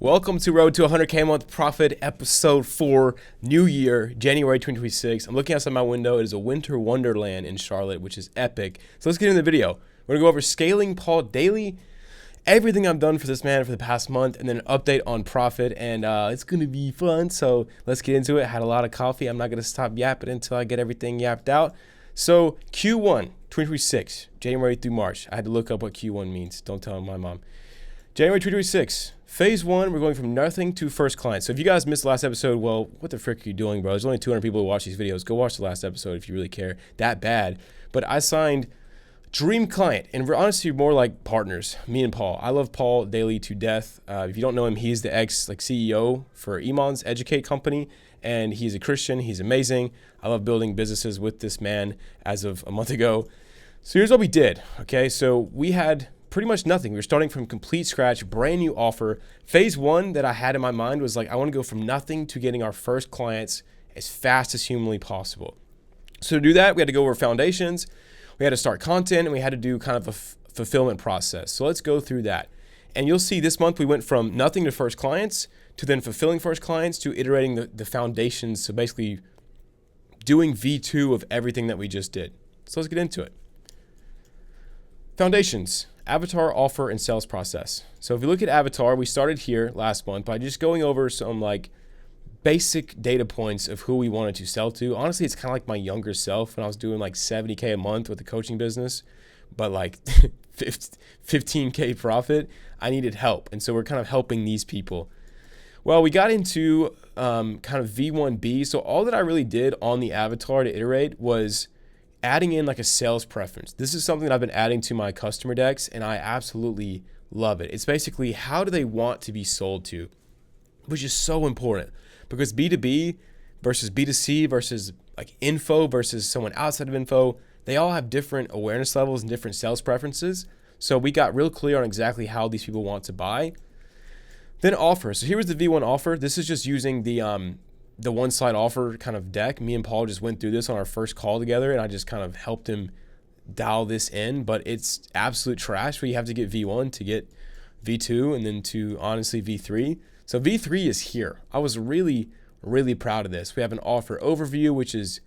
Welcome to Road to 100K a Month Profit, episode 4, New Year, January 2026. I'm looking outside my window. It is a winter wonderland in Charlotte, which is epic. So let's get into the video. We're going to go over scaling Paul daily, everything I've done for this man for the past month, and then an update on profit. And it's going to be fun. So let's get into it. I had a lot of coffee. I'm not going to stop yapping until I get everything yapped out. So Q1 2026, January through March. I had to look up what Q1 means. Don't tell my mom. January 2026. Phase 1, we're going from nothing to first client. So if you guys missed the last episode, well, what the frick are you doing, bro? There's only 200 people who watch these videos. Go watch the last episode if you really care that bad. But I signed dream client, and we're honestly more like partners, me and Paul. I love Paul daily to death. If you don't know him, he's the CEO for Iman's Educate company, and he's a Christian. He's amazing. I love building businesses with this man as of a month ago. So here's what we did, okay? So we had pretty much nothing. We were starting from complete scratch, brand new offer. Phase 1 that I had in my mind was like, I want to go from nothing to getting our first clients as fast as humanly possible. So to do that, we had to go over foundations, we had to start content, and we had to do kind of a fulfillment process. So let's go through that. And you'll see this month we went from nothing to first clients to then fulfilling first clients to iterating the foundations. So basically doing V2 of everything that we just did. So let's get into it. Foundations. Avatar, offer, and sales process. So if you look at Avatar, we started here last month by just going over some like basic data points of who we wanted to sell to. Honestly, it's kind of like my younger self when I was doing like 70K a month with the coaching business, but like 15K profit. I needed help. And so we're kind of helping these people. Well, we got into kind of V1B. So all that I really did on the Avatar to iterate was adding in like a sales preference. This is something that I've been adding to my customer decks, and I absolutely love it. It's basically how do they want to be sold to, which is so important because B2B versus B2C versus like info versus someone outside of info, they all have different awareness levels and different sales preferences. So we got real clear on exactly how these people want to buy. Then offer. So here was the V1 offer. This is just using the one slide offer kind of deck. Me and Paul just went through this on our first call together, and I just kind of helped him dial this in, but it's absolute trash where you have to get V1 to get V2 and then to honestly V3. So V3 is here. I was really, really proud of this. We have an offer overview, which is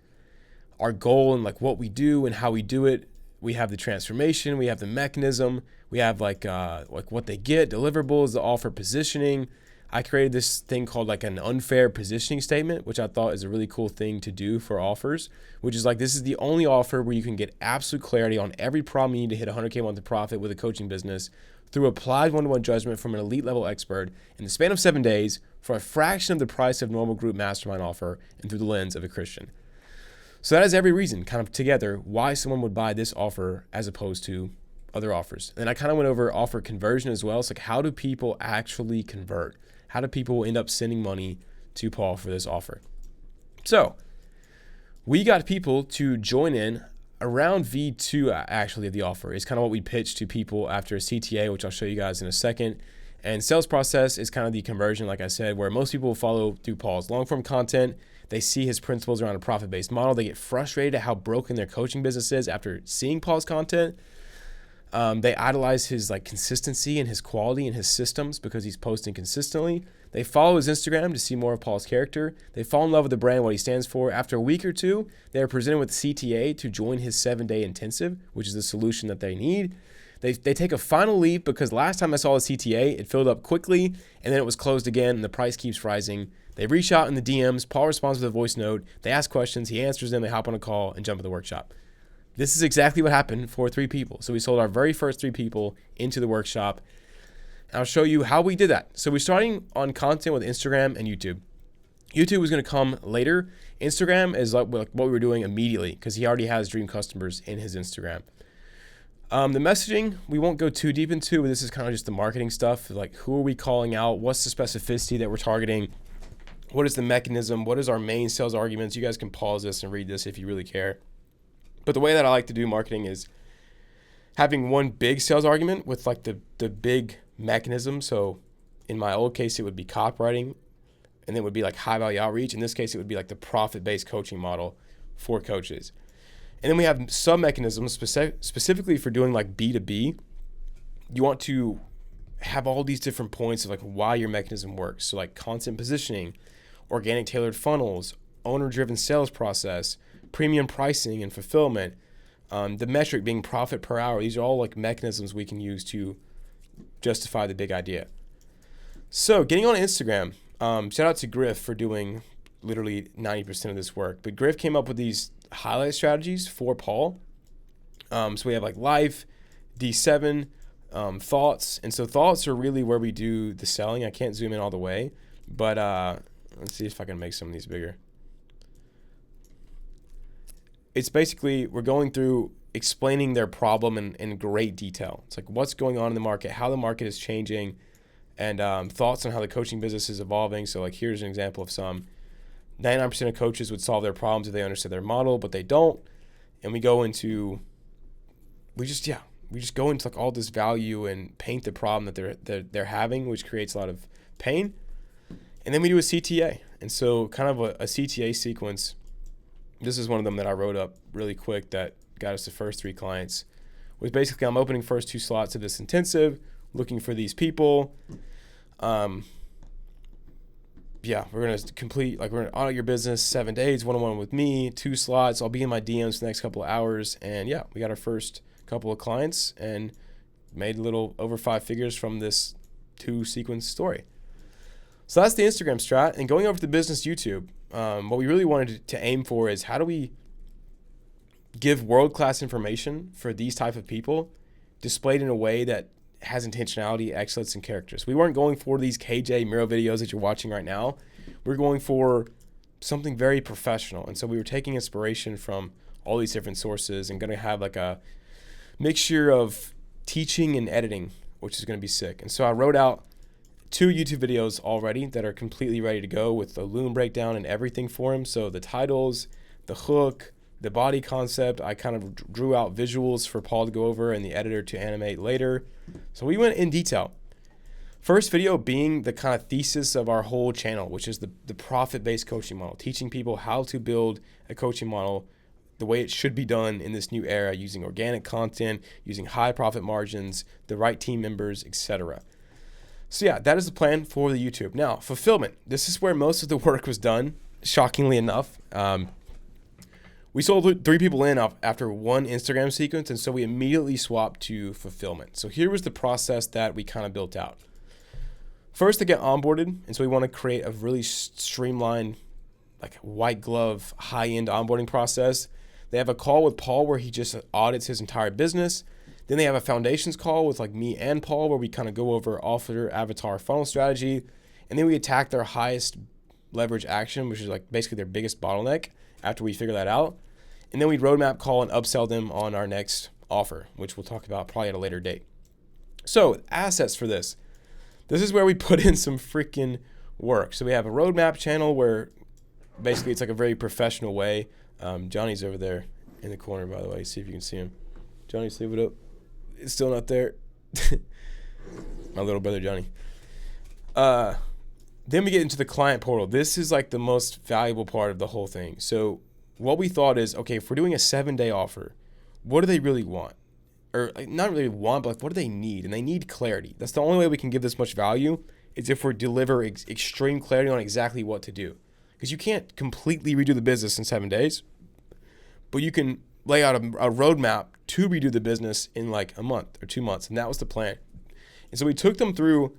our goal and like what we do and how we do it. We have the transformation, we have the mechanism, we have like what they get, deliverables, the offer positioning. I created this thing called like an unfair positioning statement, which I thought is a really cool thing to do for offers, which is like, this is the only offer where you can get absolute clarity on every problem you need to hit 100K a month of profit with a coaching business through applied one-to-one judgment from an elite level expert in the span of 7 days for a fraction of the price of normal group mastermind offer and through the lens of a Christian. So that is every reason kind of together why someone would buy this offer as opposed to other offers. And I kind of went over offer conversion as well. It's like, how do people actually convert? How do people end up sending money to Paul for this offer? So we got people to join in around V2 actually of the offer. It's kind of what we pitched to people after a CTA, which I'll show you guys in a second. And sales process is kind of the conversion, like I said, where most people will follow through Paul's long form content. They see his principles around a profit-based model. They get frustrated at how broken their coaching business is after seeing Paul's content. They idolize his like consistency and his quality and his systems because he's posting consistently. They follow his Instagram to see more of Paul's character. They fall in love with the brand, what he stands for. After a week or two, they are presented with CTA to join his 7-day intensive, which is the solution that they need. They take a final leap because last time I saw a CTA, it filled up quickly and then it was closed again and the price keeps rising. They reach out in the DMs. Paul responds with a voice note. They ask questions. He answers them. They hop on a call and jump at the workshop. This is exactly what happened for 3 people. So we sold our very first 3 people into the workshop. And I'll show you how we did that. So we're starting on content with Instagram and YouTube. YouTube was going to come later. Instagram is like what we were doing immediately because he already has dream customers in his Instagram. The messaging, we won't go too deep into, but this is kind of just the marketing stuff. Like, who are we calling out? What's the specificity that we're targeting? What is the mechanism? What is our main sales arguments? You guys can pause this and read this if you really care. But the way that I like to do marketing is having one big sales argument with like the big mechanism. So in my old case, it would be copywriting, and then it would be like high value outreach. In this case, it would be like the profit-based coaching model for coaches. And then we have sub mechanisms specifically for doing like B2B. You want to have all these different points of like why your mechanism works. So like content positioning, organic tailored funnels, owner-driven sales process, premium pricing and fulfillment, the metric being profit per hour. These are all like mechanisms we can use to justify the big idea. So getting on Instagram, shout out to Griff for doing literally 90% of this work. But Griff came up with these highlight strategies for Paul. So we have like life, D7, thoughts. And so thoughts are really where we do the selling. I can't zoom in all the way, but let's see if I can make some of these bigger. It's basically, we're going through explaining their problem in great detail. It's like what's going on in the market, how the market is changing, and thoughts on how the coaching business is evolving. So like here's an example of some. 99% of coaches would solve their problems if they understood their model, but they don't. And we go into, we just go into like all this value and paint the problem that they're having, which creates a lot of pain. And then we do a CTA. And so kind of a CTA sequence. This is one of them that I wrote up really quick that got us the first 3 clients. Was basically, I'm opening first 2 slots of this intensive, looking for these people. We're going to complete, like we're going to audit your business 7 days, one-on-one with me, 2 slots. I'll be in my DMs for the next couple of hours. And yeah, we got our first couple of clients and made a little over 5 figures from this 2 sequence story. So that's the Instagram strat. And going over to the business YouTube, what we really wanted to aim for is how do we give world-class information for these type of people displayed in a way that has intentionality, excellence, and characters. We weren't going for these KJ Miro videos that you're watching right now. We're going for something very professional. And so we were taking inspiration from all these different sources and going to have like a mixture of teaching and editing, which is going to be sick. And so I wrote out 2 YouTube videos already that are completely ready to go with the loom breakdown and everything for them. So the titles, the hook, the body concept, I kind of drew out visuals for Paul to go over and the editor to animate later. So we went in detail. First video being the kind of thesis of our whole channel, which is the profit-based coaching model, teaching people how to build a coaching model the way it should be done in this new era, using organic content, using high profit margins, the right team members, etc. So yeah, that is the plan for the YouTube. Now, fulfillment. This is where most of the work was done, shockingly enough. We sold 3 people in after 1 Instagram sequence, and so we immediately swapped to fulfillment. So here was the process that we kind of built out. First, to get onboarded, and so we want to create a really streamlined, like white glove, high-end onboarding process. They have a call with Paul where he just audits his entire business. Then they have a foundations call with like me and Paul where we kind of go over offer, avatar, funnel strategy. And then we attack their highest leverage action, which is like basically their biggest bottleneck after we figure that out. And then we'd roadmap call and upsell them on our next offer, which we'll talk about probably at a later date. So assets for this. This is where we put in some freaking work. So we have a roadmap channel where basically it's like a very professional way. Johnny's over there in the corner, by the way. See if you can see him. Johnny, say what up. It's still not there. My little brother, Johnny. Then we get into the client portal. This is like the most valuable part of the whole thing. So what we thought is, okay, if we're doing a 7-day offer, what do they really want? Or like, not really want, but like, what do they need? And they need clarity. That's the only way we can give this much value is if we deliver extreme clarity on exactly what to do. Because you can't completely redo the business in 7 days, but you can lay out a roadmap to redo the business in like a month or 2 months. And that was the plan. And so we took them through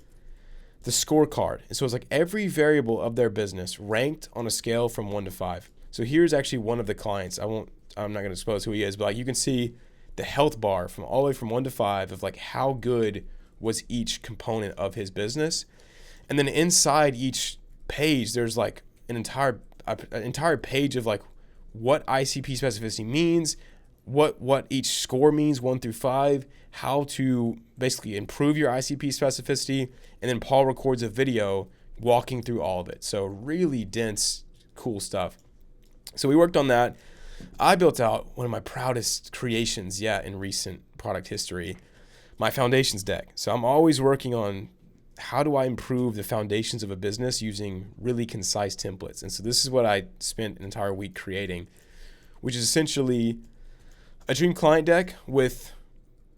the scorecard. And so it's like every variable of their business ranked on a scale from 1 to 5. So here's actually one of the clients. I'm not going to expose who he is, but like you can see the health bar from all the way from 1 to 5 of like how good was each component of his business. And then inside each page, there's like an entire page of like what ICP specificity means, what each score means, 1 through 5, how to basically improve your ICP specificity. And then Paul records a video walking through all of it. So really dense, cool stuff. So we worked on that. I built out one of my proudest creations yet in recent product history, my foundations deck. So I'm always working on how do I improve the foundations of a business using really concise templates. And so this is what I spent an entire week creating, which is essentially a dream client deck with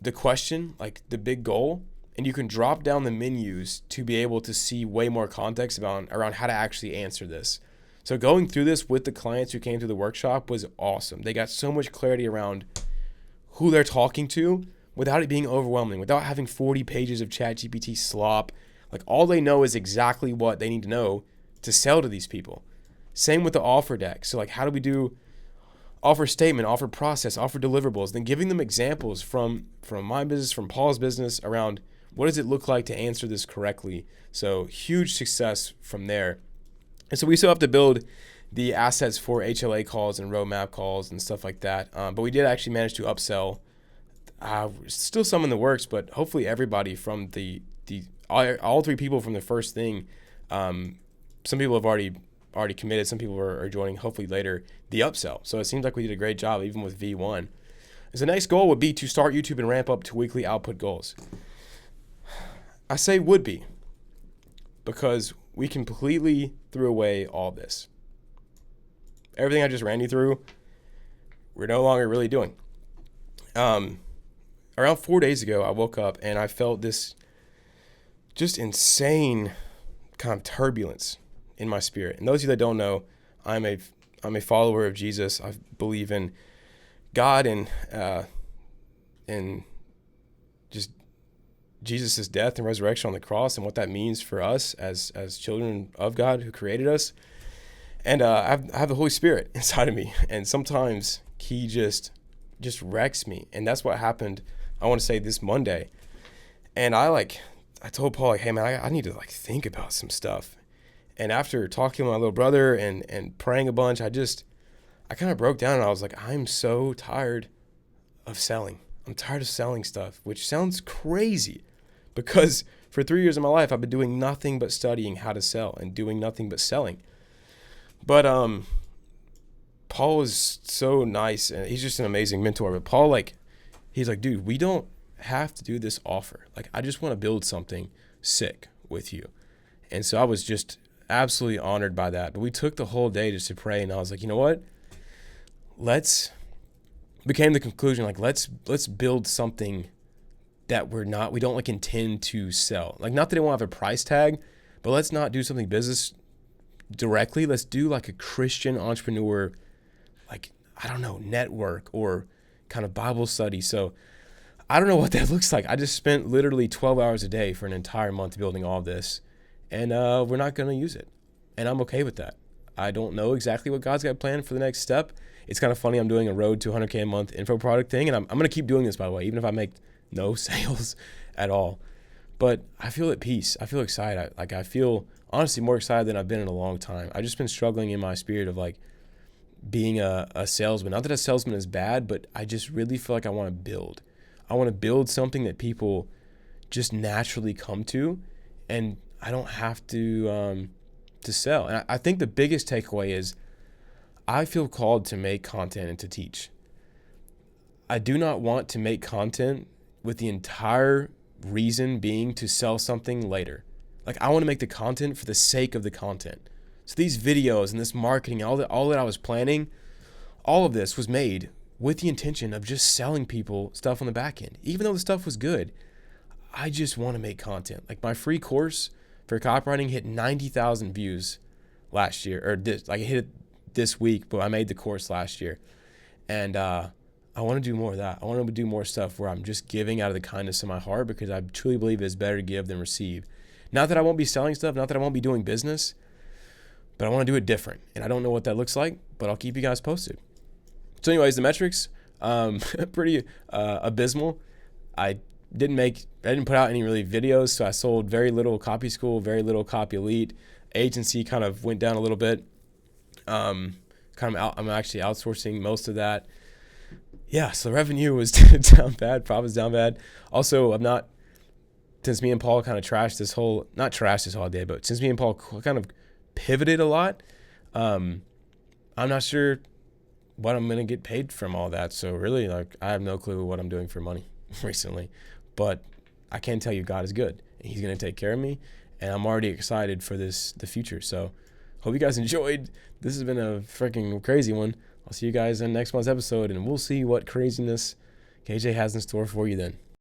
the question, like the big goal, and you can drop down the menus to be able to see way more context around how to actually answer this. So going through this with the clients who came through the workshop was awesome. They got so much clarity around who they're talking to without it being overwhelming, without having 40 pages of ChatGPT slop. Like, all they know is exactly what they need to know to sell to these people. Same with the offer deck. So like, how do we do offer statement, offer process, offer deliverables, then giving them examples from my business, from Paul's business around what does it look like to answer this correctly. So huge success from there. And so we still have to build the assets for HLA calls and roadmap calls and stuff like that. But we did actually manage to upsell. Still some in the works, but hopefully everybody from all three people from the first thing. Some people have already committed. Some people are joining hopefully later the upsell. So it seems like we did a great job even with V1. So the next goal would be to start YouTube and ramp up to weekly output goals. I say would be because we completely threw away all this. Everything I just ran you through, we're no longer really doing. Around 4 days ago, I woke up and I felt this just insane kind of turbulence in my spirit. And those of you that don't know, I'm a follower of Jesus. I believe in God and just Jesus' death and resurrection on the cross and what that means for us as children of God who created us. And I have the Holy Spirit inside of me, and sometimes he just wrecks me. And that's what happened, I want to say, this Monday. And I told Paul, like, hey man, I need to think about some stuff. And after talking to my little brother and praying a bunch, I kind of broke down and I was like, I'm so tired of selling. I'm tired of selling stuff, which sounds crazy because for 3 years of my life, I've been doing nothing but studying how to sell and doing nothing but selling. But Paul was so nice, and he's just an amazing mentor. But Paul, he's like, dude, we don't have to do this offer. I just want to build something sick with you. And so I was just absolutely honored by that. But we took the whole day just to pray, and I was like, you know what? Became the conclusion, let's build something that we don't intend to sell. Not that it won't have a price tag, but let's not do something business directly. Let's do a Christian entrepreneur, network or kind of Bible study. So I don't know what that looks like. I just spent literally 12 hours a day for an entire month building all this, and we're not going to use it. And I'm okay with that. I don't know exactly what God's got planned for the next step. It's kind of funny. I'm doing a road to 100K a month info product thing, and I'm going to keep doing this, by the way, even if I make no sales at all. But I feel at peace. I feel excited. I feel honestly more excited than I've been in a long time. I've just been struggling in my spirit of being a salesman. Not that a salesman is bad, but I just really feel like I want to build. I want to build something that people just naturally come to, and I don't have to sell. And I think the biggest takeaway is I feel called to make content and to teach. I do not want to make content with the entire reason being to sell something later. I want to make the content for the sake of the content. So these videos and this marketing, all that I was planning, all of this was made with the intention of just selling people stuff on the back end. Even though the stuff was good, I just want to make content. My free course for copywriting hit 90,000 views last year, or it hit it this week, but I made the course last year. And I want to do more of that. I want to do more stuff where I'm just giving out of the kindness of my heart, because I truly believe it's better to give than receive. Not that I won't be selling stuff, not that I won't be doing business, but I want to do it different. And I don't know what that looks like, but I'll keep you guys posted. So anyways, the metrics, pretty abysmal. I didn't put out any really videos, so I sold very little Copy School, very little Copy Elite. Agency kind of went down a little bit. I'm actually outsourcing most of that. Yeah, so revenue was down bad, profits down bad. Also, since me and Paul kind of not trashed this whole day, but since me and Paul kind of pivoted a lot, I'm not sure what I'm going to get paid from all that. So really, I have no clue what I'm doing for money recently, but I can tell you God is good and he's going to take care of me, and I'm already excited for the future. So hope you guys enjoyed. This has been a freaking crazy one. I'll see you guys in next month's episode, and we'll see what craziness KJ has in store for you then.